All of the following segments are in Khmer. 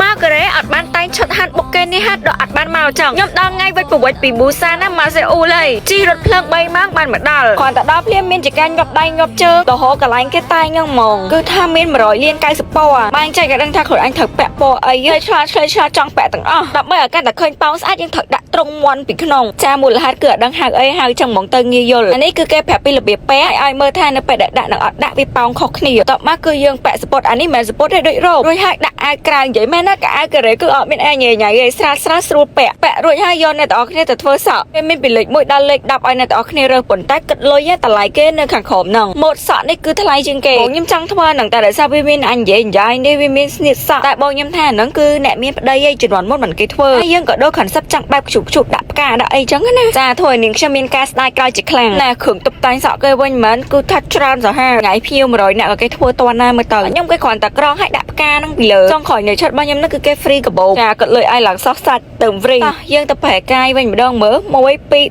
មកកេរ៉េអត់បានតែងឈុតហាត់បុកគេនេះហាត់ដល់អត់បានមកចឹងខ្ញុំដល់ថ្ងៃវិច្ចប្រវត្តិពីប៊ូសាណាម៉ាសេអ៊ូលហើយជីរថភ្លើង3ម៉ោងបានមកដល់គ្រាន់តែដល់ភ្លាមមានចកាញ់ងាប់ដៃងាប់ជើងទៅហោកន្លែងគេតែងហ្នឹងហ្មងគឺថាមាន100លាន90ពណ៌បែងចែកក៏ដឹងថាខ្លួនអញត្រូវពាក់ពណ៌អីហើយឆ្លាតចង់ពាក់ទាំងអស់ដើម្បីឲ្យកាន់តែឃើញប៉ោងស្អាតយើងត្រូវដាក់ត្រង់មាន់ពីក្នុងចាមូលហេតុគឺអត់ដឹងហៅអីហៅចឹងហ្មងទៅងាយយល់អានេះគឺគេប្រាប់ពីរបៀបពាក់ឲ្យមើលថានៅពេលដាក់នឹងអត់ដាក់វាប៉ោងខុសគ្នាតបមកគឺយើងពាក់សពតអានេះមិនសពតទេដូចរ៉ូបរួចហើយដាក់អាវក្រៅនិយាយមែនណាក៏អាវកេរ៉េគឺអត់មានអីញ៉ៃទេស្រាលស្រួលពាក់រួចហើយយកអ្នកទាំងអស់គ្នាទៅធ្វើសក់វាមានពីលេខ1ដល់លេខ10ឲ្យអ្នកទាំងអស់គ្នារើសប៉ុន្តែគិតលុយតម្លៃគេនៅខាងក្រោមហ្នឹងម៉ូតសក់នេះគឺថ្លៃជាងគេបងខ្ញុំចង់ធ្វើហ្នឹងតែដោយសារវាមានអញនិយាយនេះវាមានស្នៀតសក់តែបងខ្ញុំថាហ្នឹងគឺអ្នកមានប្តីឯងជំនាន់មុនមិនគេធ្វើហើយយើងក៏ដូរ concept ចង់បែបជប់ដាក់ផ្កាដាក់អីចឹងណាចាធ្វើឲ្យនាងខ្ញុំមានការស្ដាយក្រោយជាខ្លាំងណាគ្រឿងតុបតែងសក់គេវិញមិនគឺថាច្រើនសាហាវថ្ងៃភៀវ100អ្នកក៏គេធ្វើតន់ណាមើលទៅខ្ញុំគេគ្រាន់តែក្រងឲ្យដាក់ផ្កាហ្នឹងពីលើចុងក្រោយនៅឈុតរបស់ខ្ញុំហ្នឹងគឺគេ free កាបូបចាគាត់លុយឲ្យឡើងសោះសាច់ទៅ free យើងទៅប្រែកាយវិញម្ដងមើល1 2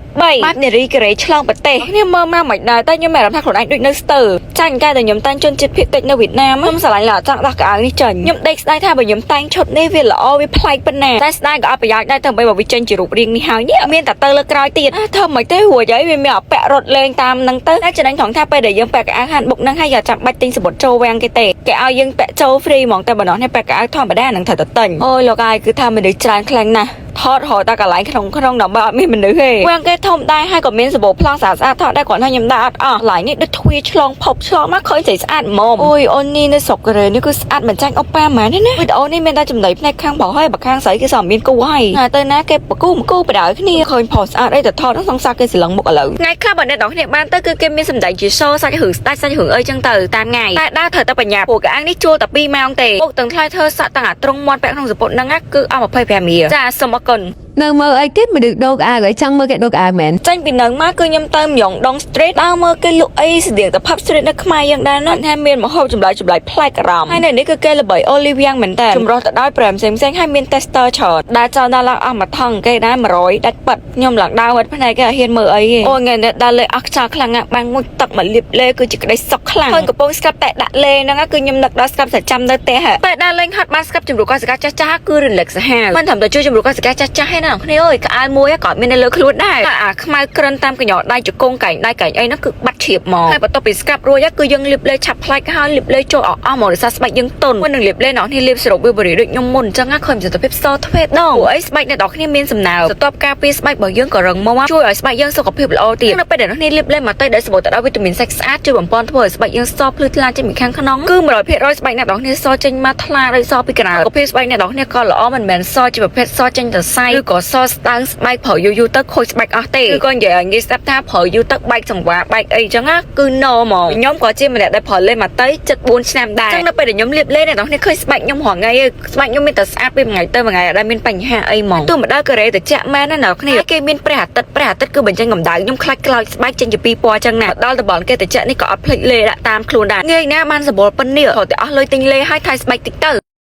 3បាត់នារីកេរ៉េឆ្លងប្រទេសខ្ញុំមើលមកមិនដែរតែខ្ញុំមានអារម្មណ៍ថាខ្លួនឯងដូចនៅស្ទើចាញ់កាយតែខ្ញុំតែងជនជាតិភាគតិចនៅវៀតណាមខ្ញុំស្រឡាញ់ឡើងចង់ដោះកៅអៅនេះចេញខ្ញុំដេកស្ដាយថាបើខ្ញុំតែងឈុតនេះវាល្អវាប្លែកប៉ុណ្ណាតែស្ដាយក៏អត់ប្រយោជន៍ដែរទៅបីបើវាចេញជារូបរាងនេះហើយនេះមានតែទៅលើក្រោយទៀតធ្វើមិនទេរួចហើយវាមានអពាក់រត់លេងតាមហ្នឹងទៅតែចំណេញត្រង់ថាពេលដែលយើងពាក់កៅអៅហាន់បុកហ្នឹងហើយយកចាំបាច់ទិញសម្បត្តិចូលវាំងគេទេគេឲ្យយើងពាក់ចូល free ហ្មងតែបើណោះនេះពាក់កៅអៅធម្មតានឹងត្រូវតែទិញអូយលោកអាយគឺថាមនុស្សច្រើនខ្លាំងណាស់ថតរហូតតែកន្លែងក្នុងដើម្បីអត់មានមនុស្សទេវាំងគេធំដែរហើយក៏មានសម្បូរប្លង់ស្អាតថតដែរគ្រាន់តែខ្ញុំដាក់អត់អស់កន្លែងនេះដូចទ្វារឆ្លងភពឆ្លងមកឃើញស្អាតហ្មងអូយអូននេះនៅស្រុកកូរ៉េនេះគឺស្អាតមិនចាញ់អូប៉ាហ្មងទេណាវីដេអូនេះមានតែចំណៃផ្នែកខាងបោះហើយបើខាងស្រីគេសោះមានគូហើយទៅណាគេបកគូបដៅគ្នាឃើញផុសស្អាតអីទៅថតហ្នឹងសង្សារគេស្រឡឹងមុខឥឡូវថ្ងៃខ្លះបើអ្នកនរគ្នាបានទៅគឺគេមានសម្ដែងជា show សាច់រឿងស្ដាច់សាច់រឿងអីចឹងទៅតាមថ្ងៃតែដើរត្រូវតែបញ្ញាពួកកៅអៅនេះជួលតែ2ម៉ោងទេពុកទាំងថ្លៃធ្វើសក់ទាំងអាត្រង់មាត់ពាក់ក្នុងសពុតហ្នឹងគឺអស់25រៀលចាសូមអរគុណនៅមើលអីទៀតមនុស្សដូកអាហើយចង់មើលគេដូកអាមែនចាញ់ពីនឹងមកគឺខ្ញុំទៅម្យ៉ងដង street ដើរមើលគេលក់អីស្តៀងទៅ pub street នៅខ្មែរយ៉ាងដែរណាថាមានម្ហូបចម្លែកប្លែកអារម្មណ៍ហើយនៅនេះគឺគេល្បី olive យ៉ាងមែនតើចម្រុះទៅដោយប្រេមផ្សេងហើយមាន tester ច្រើនដើរចោលដល់ឡើងអស់មួយថងគេដែរ100ដាច់ប៉ិតខ្ញុំឡើងដើរវត្តផ្នែកគេអត់ហ៊ានមើលអីទេអូថ្ងៃនេះដើរលេអស់ខ្យល់ខ្លាំងណាស់បាំងមួយទឹកមកលាបលេគឺជាក្តីសុខខ្លាំងឃើញកំពុងស្កាប់តែដាក់លេហ្នឹងគឺខ្ញុំនឹកដល់ស្កាប់តែចាំនៅផ្ទះពេលដើរលេងហត់បានស្កាប់ជំរុកកសិកាចាស់គឺ relax សាហាវមិនត្រឹមតែជួយជំរុកកសិកាចាស់ឯណាគ្នាអើយមួយក៏មាននៅលើខ្លួនដែរអាខ្មៅក្រិនតាមកញ្ញោដៃជង្គង់កែងដៃកែងអីហ្នឹងគឺបាត់ជ្រាបមកហើយបន្ទាប់ពីស្កាប់រួចគឺយើងលាបលេឆាប់ផ្លាច់ហើយលាបលេចូលអស់មកដោយសារស្បែកយើងទន់មុននឹងលាបលេអ្នកនេះលាបសរុបវាបរិយដូចខ្ញុំមុនអញ្ចឹងឃើញសភាពសទ្វេដងព្រោះអីស្បែកអ្នកនរគ្នាមានសំណើបន្ទាប់ការពារស្បែករបស់យើងក៏រឹងមាំជួយឲ្យស្បែកយើងសុខភាពល្អទៀតនៅពេលដែលអ្នកនេះលាបលេមកទៅដែលសម្បូរទៅដោយវីតាមីនសាច់ស្អាតជួយបំពន់ធ្វើឲ្យស្បែកយើងសភ្លឺថ្លាចេញពីខាងក្នុងគឺ 100% ស្បែកអ្នកនរគ្នាសចេញមកថ្លាដោយសពីក្រៅប្រភេទស្បែកអ្នកនរគ្នាក៏ល្អមិនមែនសជាប្រភេទសចេញទៅសាយឬក៏សស្ដើងស្បែកប្រយូរទៅខូចស្បែកអស់ទេគឺក៏និយាយឲ្យងាយស្ដាប់ថាប្រើយូរទឹកបែកសង្វាបែកអីចឹងណាគឺ no ហ្មងខ្ញុំក៏ជាម្នាក់ដែលប្រើលេមកទៅ74ឆ្នាំដែរចឹងនៅពេលដែលខ្ញុំលាបលេអ្នកនរគ្នាឃើញស្បែកខ្ញុំរងថ្ងៃស្បែកខ្ញុំមានតែស្អាតពីមួយថ្ងៃទៅមួយថ្ងៃអត់ដែលមានបញ្ហាអីហ្មងទោះមកដល់កូរ៉េទៅចាក់មែនណាអ្នកនរគ្នាគេមានព្រះអាទិត្យគឺបញ្ចេញកម្ដៅខ្ញុំខ្លាចខ្លោចស្បែកចេញជាពីរពណ៌ចឹងណាដល់តំបន់គេទៅចាក់នេះក៏អត់ភ្លេចលេដាក់តាមខ្លួនដែរងាយណាបានសម្បល់ប៉ុណ្នេះរត់តែអស់លុយទិញលេឲ្យថៃស្បែកតិចទៅ